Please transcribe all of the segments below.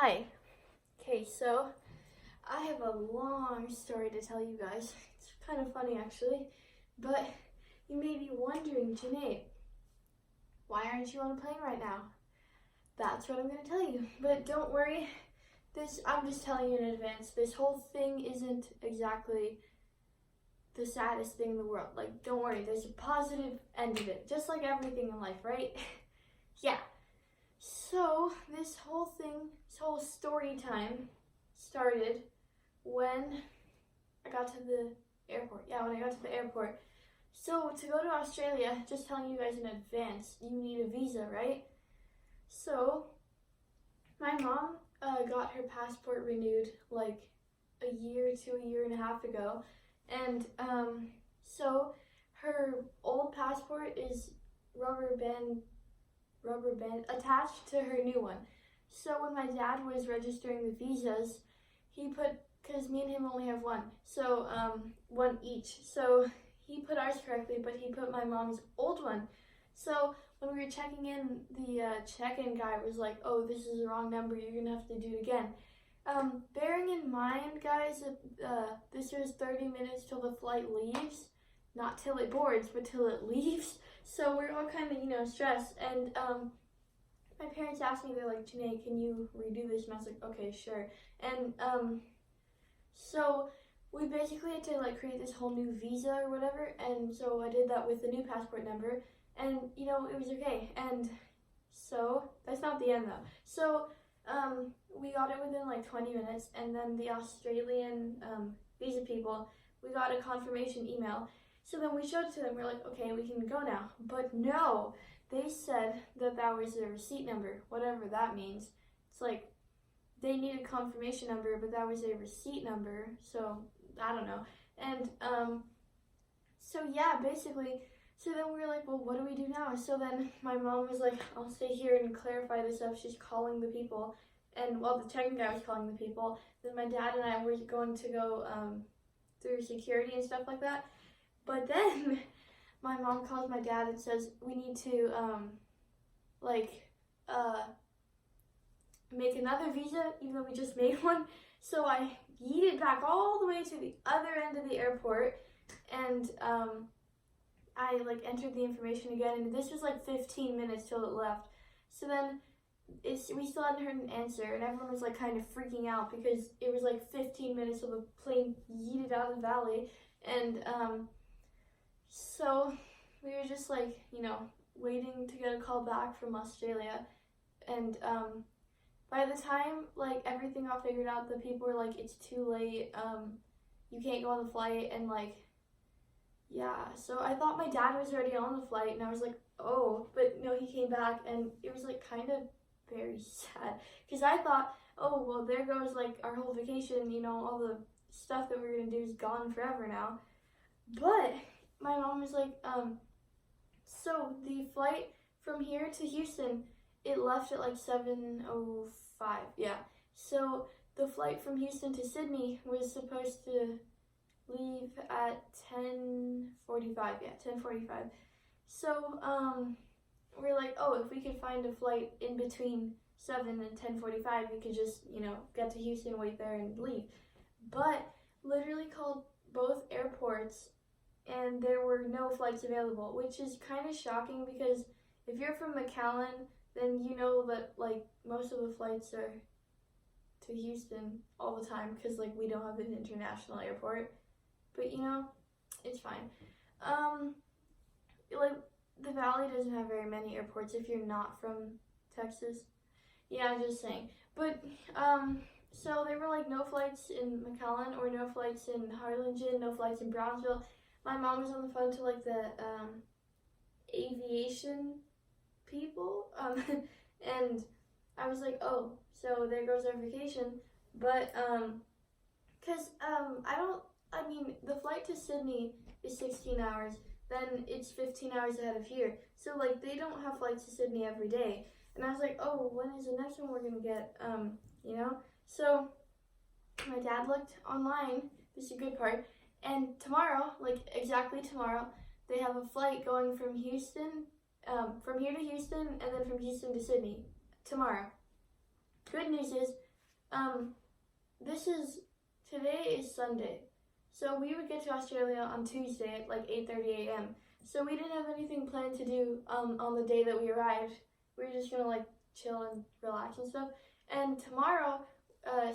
Hi. Okay, so I have a long story to tell you guys. It's kind of funny actually, but you may be wondering, Janae, why aren't you on a plane right now? That's what I'm going to tell you. But don't worry, I'm just telling you in advance. This whole thing isn't exactly the saddest thing in the world. Like, don't worry, there's a positive end of it, just like everything in life, right? Yeah. So this whole story time started when I got to the airport. Yeah, when I got to the airport. So to go to Australia, just telling you guys in advance, you need a visa, right? So my mom got her passport renewed like a year to a year and a half ago, and so her old passport is rubber band attached to her new one. So when my dad was registering the visas, he put, because me and him only have one, so one each. So he put ours correctly, but he put my mom's old one. So when we were checking in, the check-in guy was like, "Oh, this is the wrong number. You're gonna have to do it again." Bearing in mind, guys, that this is 30 minutes till the flight leaves, not till it boards, but till it leaves. So we're all kind of, stressed. And my parents asked me, they're like, "Janae, can you redo this?" And I was like, "Okay, sure." And so we basically had to like create this whole new visa or whatever. And so I did that with the new passport number, and it was okay. And so that's not the end though. So we got it within like 20 minutes, and then the Australian visa people, we got a confirmation email. So then we showed it to them, we're like, "Okay, we can go now." But no, they said that was a receipt number, whatever that means. It's like they need a confirmation number, but that was a receipt number, so I don't know. And so yeah, basically, so then we were like, "Well, what do we do now?" So then my mom was like, "I'll stay here and clarify this stuff." She's calling the people, and while the check-in guy was calling the people, then my dad and I were going to go through security and stuff like that. But then my mom calls my dad and says, "We need to make another visa, even though we just made one." So I yeeted back all the way to the other end of the airport, and I like entered the information again, and this was like 15 minutes till it left. So then we still hadn't heard an answer, and everyone was like kind of freaking out because it was like 15 minutes till the plane yeeted out of the valley. And so we were just like, waiting to get a call back from Australia. And by the time like everything got figured out, the people were like, "It's too late, you can't go on the flight." And like, yeah, so I thought my dad was already on the flight, and I was like, "Oh," but no, he came back, and it was like kind of very sad, because I thought, "Oh, well, there goes like our whole vacation, all the stuff that we were gonna do is gone forever now." But my mom was like, so the flight from here to Houston, it left at like 7:05, yeah. So the flight from Houston to Sydney was supposed to leave at 10:45, yeah, 10:45. So we're like, "Oh, if we could find a flight in between 7 and 10:45, we could just, get to Houston, wait there, and leave." But literally called both airports, and there were no flights available, which is kind of shocking, because if you're from McAllen, then you know that like most of the flights are to Houston all the time, because like we don't have an international airport. But it's fine. Like the Valley doesn't have very many airports if you're not from Texas. Yeah, I'm just saying. But so there were like no flights in McAllen, or no flights in Harlingen, no flights in Brownsville. My mom was on the phone to like the aviation people, and I was like, "Oh, so there goes our vacation." But because the flight to Sydney is 16 hours, then it's 15 hours ahead of here. So like they don't have flights to Sydney every day. And I was like, "Oh, when is the next one we're gonna get?" So my dad looked online. This is a good part. And tomorrow, like exactly tomorrow, they have a flight going from Houston, from here to Houston, and then from Houston to Sydney tomorrow. Good news is Today is Sunday. So we would get to Australia on Tuesday at like 8:30 a.m. So we didn't have anything planned to do on the day that we arrived. We were just gonna like chill and relax and stuff. And tomorrow,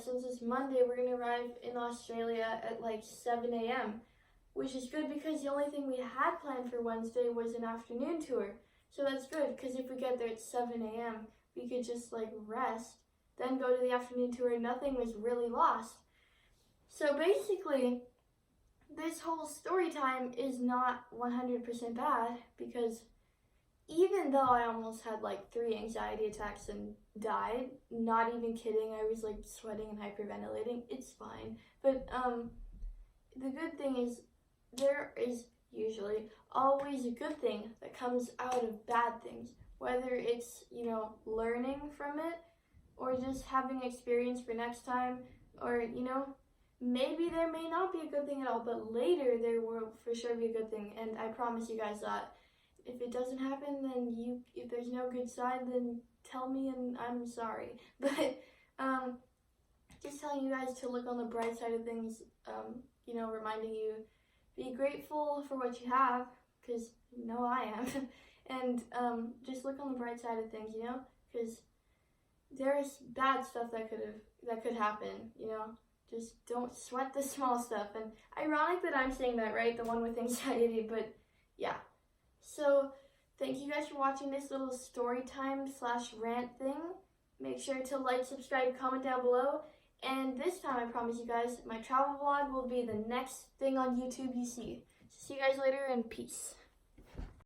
since it's Monday, we're gonna arrive in Australia at like 7 a.m. Which is good because the only thing we had planned for Wednesday was an afternoon tour. So that's good because if we get there at 7 a.m., we could just like rest, then go to the afternoon tour and nothing was really lost. So basically, this whole story time is not 100% bad because even though I almost had like 3 anxiety attacks and died, not even kidding, I was like sweating and hyperventilating, it's fine. But the good thing is there is usually always a good thing that comes out of bad things, whether it's, learning from it or just having experience for next time, or, maybe there may not be a good thing at all, but later there will for sure be a good thing. And I promise you guys that if it doesn't happen, then if there's no good side, then tell me and I'm sorry. But just telling you guys to look on the bright side of things, reminding you, be grateful for what you have, because I am. And just look on the bright side of things, because there's bad stuff that could happen, Just don't sweat the small stuff. And ironic that I'm saying that, right? The one with anxiety, but yeah. So thank you guys for watching this little story time / rant thing. Make sure to like, subscribe, comment down below. And this time, I promise you guys, my travel vlog will be the next thing on YouTube you see. So see you guys later and peace.